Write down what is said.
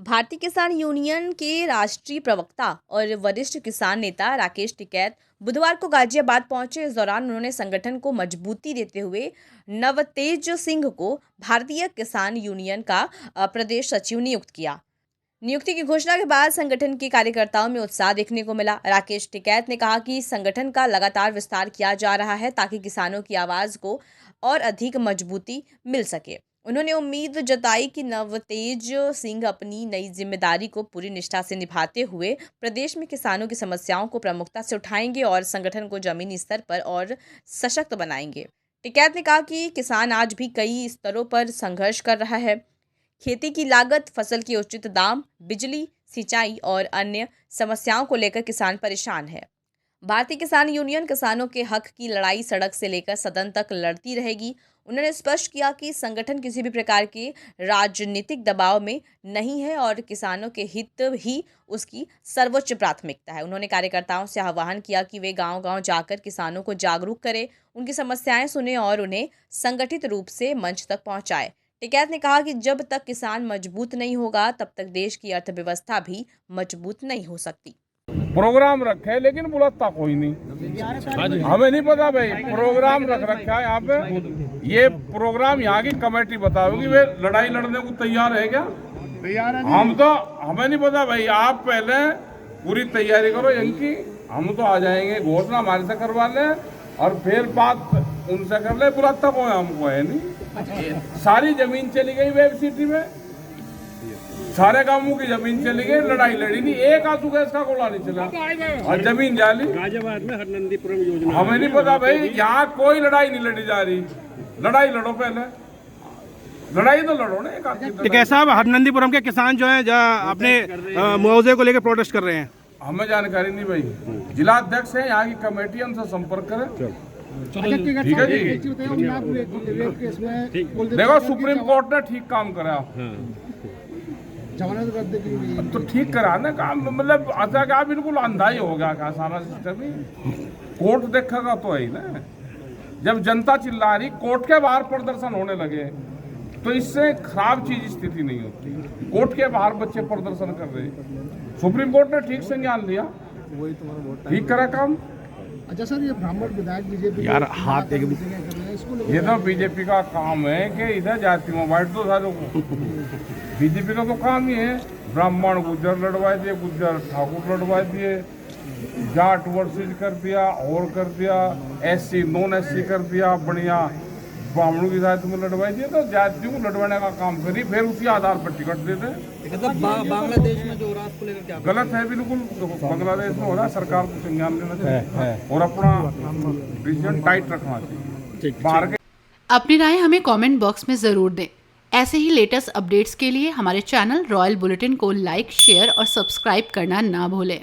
भारतीय किसान यूनियन के राष्ट्रीय प्रवक्ता और वरिष्ठ किसान नेता राकेश टिकैत बुधवार को गाजियाबाद पहुंचे। इस दौरान उन्होंने संगठन को मजबूती देते हुए नवतेज सिंह को भारतीय किसान यूनियन का प्रदेश सचिव नियुक्त किया। नियुक्ति की घोषणा के बाद संगठन के कार्यकर्ताओं में उत्साह देखने को मिला। राकेश टिकैत ने कहा कि संगठन का लगातार विस्तार किया जा रहा है ताकि किसानों की आवाज को और अधिक मजबूती मिल सके। उन्होंने उम्मीद जताई कि नवतेज सिंह अपनी नई जिम्मेदारी को पूरी निष्ठा से निभाते हुए प्रदेश में किसानों की समस्याओं को प्रमुखता से उठाएंगे और संगठन को जमीनी स्तर पर और सशक्त बनाएंगे। टिकैत ने कहा कि किसान आज भी कई स्तरों पर संघर्ष कर रहा है। खेती की लागत, फसल के उचित दाम, बिजली, सिंचाई और अन्य समस्याओं को लेकर किसान परेशान है। भारतीय किसान यूनियन किसानों के हक की लड़ाई सड़क से लेकर सदन तक लड़ती रहेगी। उन्होंने स्पष्ट किया कि संगठन किसी भी प्रकार के राजनीतिक दबाव में नहीं है और किसानों के हित ही उसकी सर्वोच्च प्राथमिकता है। उन्होंने कार्यकर्ताओं से आह्वान किया कि वे गांव-गांव जाकर किसानों को जागरूक करें, उनकी समस्याएं सुनें और उन्हें संगठित रूप से मंच तक पहुंचाएं। टिकैत ने कहा कि जब तक किसान मजबूत नहीं होगा तब तक देश की अर्थव्यवस्था भी मजबूत नहीं हो सकती। प्रोग्राम रखे लेकिन बुलाता कोई नहीं, हमें नहीं पता भाई। प्रोग्राम रख रखा है यहाँ पे, ये प्रोग्राम यहाँ की कमेटी बताओगी। वे लड़ाई लड़ने को तैयार है क्या? तैयार है। हमें नहीं पता भाई। आप पहले पूरी तैयारी करो इनकी, हम तो आ जाएंगे। घोषणा हमारे से करवा ले और फिर बात उनसे कर ले। बुलाता कोई हमको है नहीं। सारी जमीन चली गई वेब सिटी में, सारे गांवों की जमीन चली गई, लड़ाई लड़ी नहीं, एक आंसू गैस का गोला नहीं चला और जमीन जाली। गाजियाबाद में हरनंदीपुरम योजना हमें नहीं पता भाई। यहाँ कोई लड़ाई नहीं लड़ी जा रही। लड़ाई लड़ो पहले, लड़ाई तो लड़ो ना। टिकैत साहब, हरनंदीपुरम के किसान जो हैं अपने मुआवजे को लेकर प्रोटेस्ट कर रहे हैं। हमें जानकारी नहीं भाई। जिला अध्यक्ष है यहाँ की कमेटी, हमसे संपर्क करें। ठीक है जी। देखो सुप्रीम कोर्ट ने ठीक काम करा तो ठीक करा ना काम। मतलब अच्छा क्या बिल्कुल अंधा ही हो गया क्या सारा सिस्टम ही? कोर्ट देखेगा तो है ही ना। जब जनता चिल्ला रही, कोर्ट के बाहर प्रदर्शन होने लगे तो इससे खराब चीज स्थिति नहीं होती। कोर्ट के बाहर बच्चे प्रदर्शन कर रहे, सुप्रीम कोर्ट ने ठीक संज्ञान लिया, ठीक करा काम। अच्छा सर, ये ब्राह्मण विधायक बीजेपी यार हाथ एक ये तो बीजेपी का काम है कि इधर जातियों बांट दो सारों को। बीजेपी का तो काम ही है। ब्राह्मण गुज्जर लड़वा दिए, गुज्जर ठाकुर लड़वा दिए, जाट वर्सेज कर दिया और कर दिया, एससी नॉन एससी कर दिया, बढ़िया ब्राह्मणों की जाति में लड़वाई दिए। तो जातियों को लड़वाने का काम करी, फिर उसी आधार पर टिकट देते। बांग्लादेश में जो हो रहा है उसको लेकर क्या गलत है बिल्कुल। बांग्लादेश में हो रहा है, सरकार को संज्ञान लेना चाहिए और अपना डिसीजन टाइट रखना चाहिए। बाहर के अपनी राय हमें कमेंट बॉक्स में ज़रूर दें। ऐसे ही लेटेस्ट अपडेट्स के लिए हमारे चैनल रॉयल बुलेटिन को लाइक, शेयर और सब्सक्राइब करना ना भूलें।